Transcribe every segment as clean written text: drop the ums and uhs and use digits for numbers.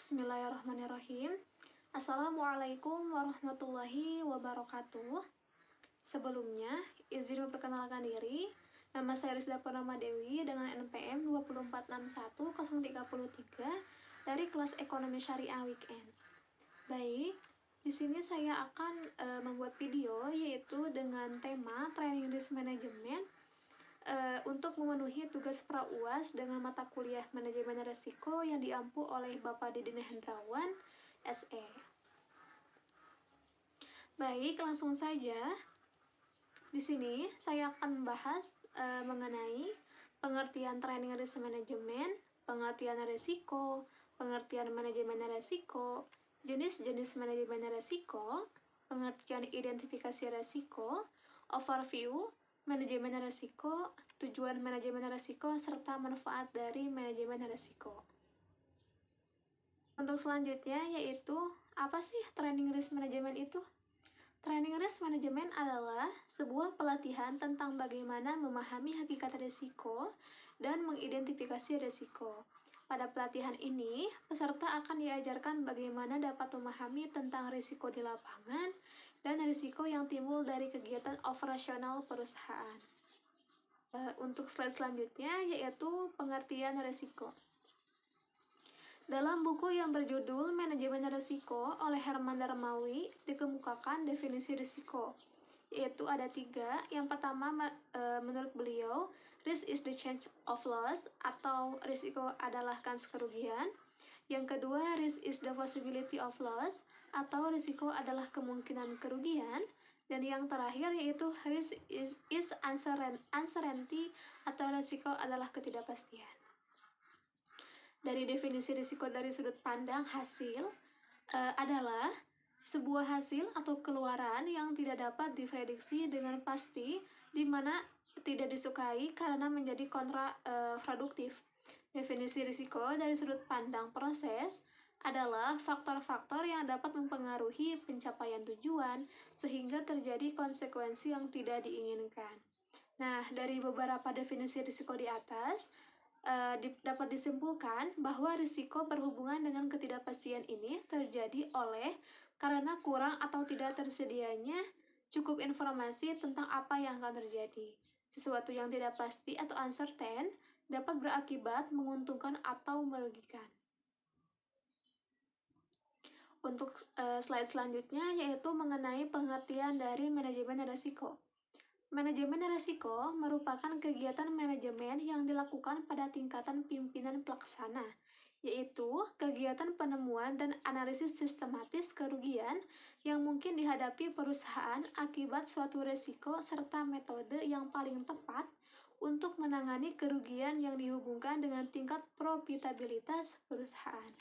Bismillahirrahmanirrahim. Assalamualaikum warahmatullahi wabarakatuh. Sebelumnya, izin memperkenalkan diri. Nama saya Rizda Purnama Dewi dengan NPM 2461033 dari kelas Ekonomi Syariah Weekend. Baik, di sini saya akan membuat video yaitu dengan tema Training Risk Management untuk memenuhi tugas pra-UAS dengan mata kuliah Manajemen Resiko yang diampu oleh Bapak Didin Hendrawan, SE. Baik, langsung saja. Di sini saya akan membahas mengenai pengertian Training Risk Management, pengertian resiko, pengertian manajemen resiko, jenis-jenis manajemen resiko, pengertian identifikasi resiko, overview, manajemen resiko, tujuan manajemen resiko, serta manfaat dari manajemen resiko. Untuk selanjutnya yaitu, apa sih training risk management itu? Training risk management adalah sebuah pelatihan tentang bagaimana memahami hakikat risiko dan mengidentifikasi risiko. Pada pelatihan ini, peserta akan diajarkan bagaimana dapat memahami tentang risiko di lapangan dan risiko yang timbul dari kegiatan operasional perusahaan. Untuk slide selanjutnya yaitu pengertian risiko. Dalam buku yang berjudul Manajemen Risiko oleh Herman Darmawi dikemukakan definisi risiko, yaitu ada 3. Yang pertama, menurut beliau, risk is the chance of loss atau risiko adalah kans kerugian. Yang kedua, risk is the possibility of loss atau risiko adalah kemungkinan kerugian. Dan yang terakhir yaitu risk is uncertainty atau risiko adalah ketidakpastian. Dari definisi risiko dari sudut pandang hasil adalah sebuah hasil atau keluaran yang tidak dapat diprediksi dengan pasti, di mana tidak disukai karena menjadi kontraproduktif. Definisi risiko dari sudut pandang proses adalah faktor-faktor yang dapat mempengaruhi pencapaian tujuan sehingga terjadi konsekuensi yang tidak diinginkan. Nah, dari beberapa definisi risiko di atas, dapat disimpulkan bahwa risiko berhubungan dengan ketidakpastian ini terjadi karena kurang atau tidak tersedianya cukup informasi tentang apa yang akan terjadi. Sesuatu yang tidak pasti atau uncertain dapat berakibat menguntungkan atau merugikan. Untuk slide selanjutnya yaitu mengenai pengertian dari manajemen risiko. Manajemen risiko merupakan kegiatan manajemen yang dilakukan pada tingkatan pimpinan pelaksana, yaitu kegiatan penemuan dan analisis sistematis kerugian yang mungkin dihadapi perusahaan akibat suatu risiko serta metode yang paling tepat untuk menangani kerugian yang dihubungkan dengan tingkat profitabilitas perusahaan.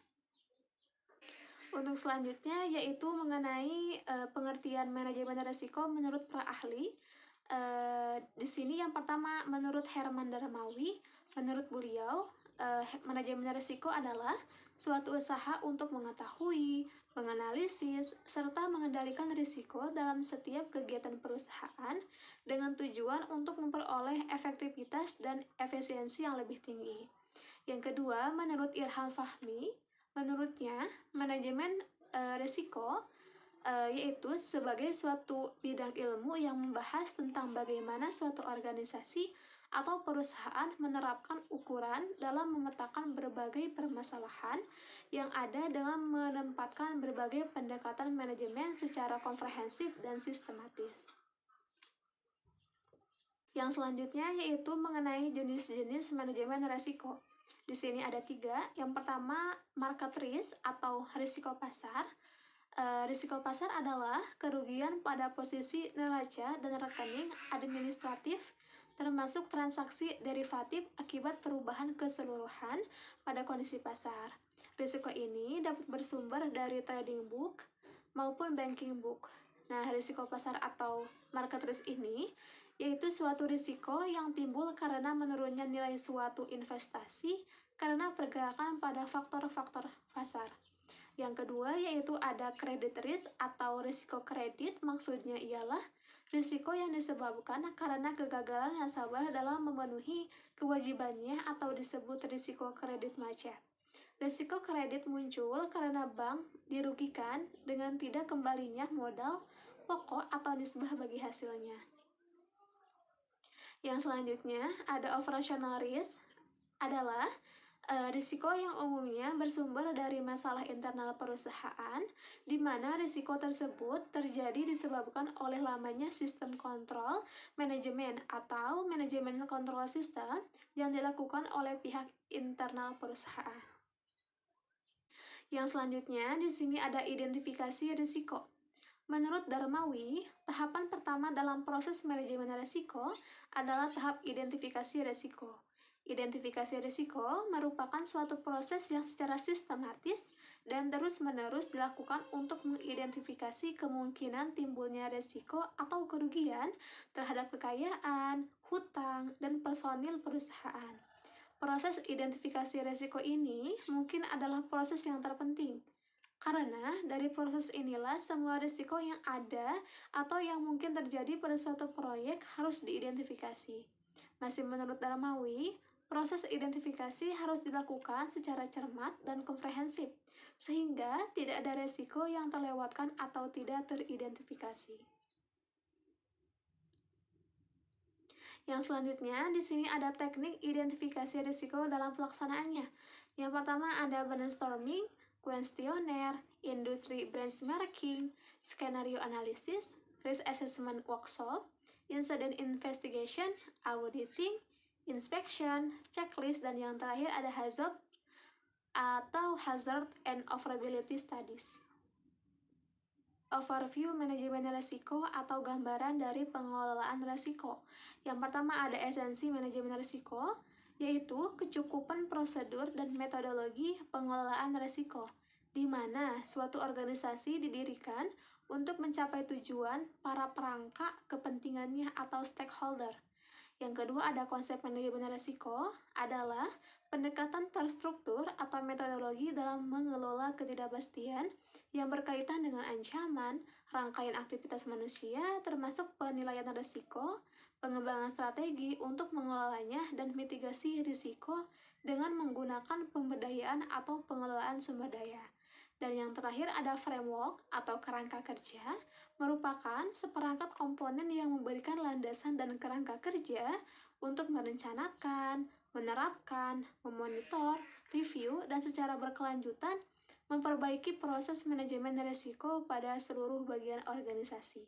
Untuk selanjutnya yaitu mengenai pengertian manajemen risiko menurut para ahli. Di sini yang pertama menurut Herman Darmawi, menurut beliau manajemen risiko adalah suatu usaha untuk mengetahui, menganalisis, serta mengendalikan risiko dalam setiap kegiatan perusahaan dengan tujuan untuk memperoleh efektivitas dan efisiensi yang lebih tinggi. Yang kedua, menurut Irham Fahmi, menurutnya manajemen risiko yaitu sebagai suatu bidang ilmu yang membahas tentang bagaimana suatu organisasi atau perusahaan menerapkan ukuran dalam memetakan berbagai permasalahan yang ada dengan menempatkan berbagai pendekatan manajemen secara komprehensif dan sistematis. Yang selanjutnya yaitu mengenai jenis-jenis manajemen risiko. Di sini ada 3. Yang pertama, market risk atau risiko pasar. Risiko pasar adalah kerugian pada posisi neraca dan rekening administratif, termasuk transaksi derivatif akibat perubahan keseluruhan pada kondisi pasar. Risiko ini dapat bersumber dari trading book maupun banking book. Nah, risiko pasar atau market risk ini yaitu suatu risiko yang timbul karena menurunnya nilai suatu investasi karena pergerakan pada faktor-faktor pasar. Yang kedua yaitu ada credit risk atau risiko kredit, maksudnya ialah risiko yang disebabkan karena kegagalan nasabah dalam memenuhi kewajibannya atau disebut risiko kredit macet. Risiko kredit muncul karena bank dirugikan dengan tidak kembalinya modal pokok atau nisbah bagi hasilnya. Yang selanjutnya ada operational risk, adalah risiko yang umumnya bersumber dari masalah internal perusahaan, di mana risiko tersebut terjadi disebabkan oleh lamanya sistem kontrol manajemen atau manajemen kontrol sistem yang dilakukan oleh pihak internal perusahaan. Yang selanjutnya di sini ada identifikasi risiko. Menurut Darmawi, tahapan pertama dalam proses manajemen risiko adalah tahap identifikasi risiko. Identifikasi risiko merupakan suatu proses yang secara sistematis dan terus-menerus dilakukan untuk mengidentifikasi kemungkinan timbulnya risiko atau kerugian terhadap kekayaan, hutang, dan personil perusahaan. Proses identifikasi risiko ini mungkin adalah proses yang terpenting, karena dari proses inilah semua risiko yang ada atau yang mungkin terjadi pada suatu proyek harus diidentifikasi. Masih menurut Darmawi, proses identifikasi harus dilakukan secara cermat dan komprehensif, sehingga tidak ada risiko yang terlewatkan atau tidak teridentifikasi. Yang selanjutnya, di sini ada teknik identifikasi risiko dalam pelaksanaannya. Yang pertama ada brainstorming, kuesioner, industri benchmarking, skenario analysis, risk assessment workshop, incident investigation, auditing, inspection, checklist, dan yang terakhir ada hazard atau hazard and operability studies. Overview manajemen risiko atau gambaran dari pengelolaan risiko. Yang pertama ada esensi manajemen risiko, yaitu kecukupan prosedur dan metodologi pengelolaan risiko, di mana suatu organisasi didirikan untuk mencapai tujuan para perangkat kepentingannya atau stakeholder. Yang kedua ada konsep manajemen risiko, adalah pendekatan terstruktur atau metodologi dalam mengelola ketidakpastian yang berkaitan dengan ancaman, rangkaian aktivitas manusia, termasuk penilaian risiko, pengembangan strategi untuk mengelolanya, dan mitigasi risiko dengan menggunakan pemberdayaan atau pengelolaan sumber daya. Dan yang terakhir ada framework atau kerangka kerja, merupakan seperangkat komponen yang memberikan landasan dan kerangka kerja untuk merencanakan, menerapkan, memonitor, review, dan secara berkelanjutan memperbaiki proses manajemen risiko pada seluruh bagian organisasi.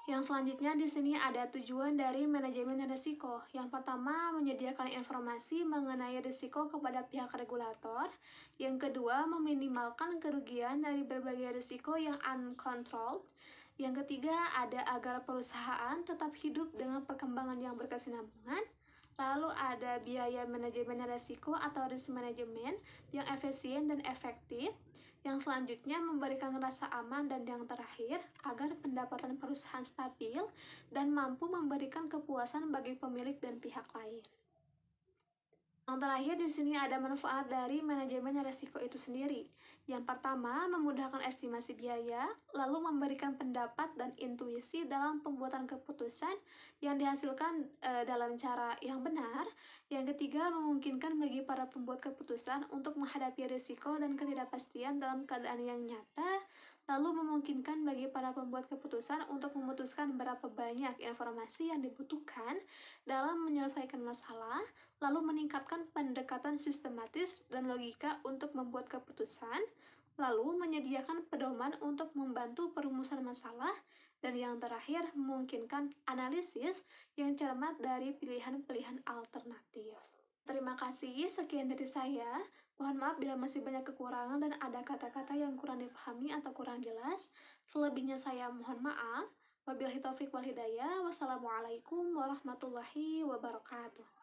Yang selanjutnya di sini ada tujuan dari manajemen risiko. Yang pertama, menyediakan informasi mengenai risiko kepada pihak regulator. Yang kedua, meminimalkan kerugian dari berbagai risiko yang uncontrolled. Yang ketiga, ada agar perusahaan tetap hidup dengan perkembangan yang berkesinambungan. Lalu ada biaya manajemen risiko atau risk management yang efisien dan efektif. Yang selanjutnya memberikan rasa aman, dan yang terakhir agar pendapatan perusahaan stabil dan mampu memberikan kepuasan bagi pemilik dan pihak lain. Yang terakhir di sini ada manfaat dari manajemen risiko itu sendiri. Yang pertama, memudahkan estimasi biaya, lalu memberikan pendapat dan intuisi dalam pembuatan keputusan yang dihasilkan dalam cara yang benar. Yang ketiga, memungkinkan bagi para pembuat keputusan untuk menghadapi risiko dan ketidakpastian dalam keadaan yang nyata, lalu memungkinkan bagi para pembuat keputusan untuk memutuskan berapa banyak informasi yang dibutuhkan dalam menyelesaikan masalah, lalu meningkatkan pendekatan sistematis dan logika untuk membuat keputusan, lalu menyediakan pedoman untuk membantu perumusan masalah, dan yang terakhir memungkinkan analisis yang cermat dari pilihan-pilihan alternatif. Terima kasih, sekian dari saya. Mohon maaf bila masih banyak kekurangan dan ada kata-kata yang kurang dipahami atau kurang jelas. Selebihnya saya mohon maaf. Wabillahi taufiq wal hidayah. Wassalamualaikum warahmatullahi wabarakatuh.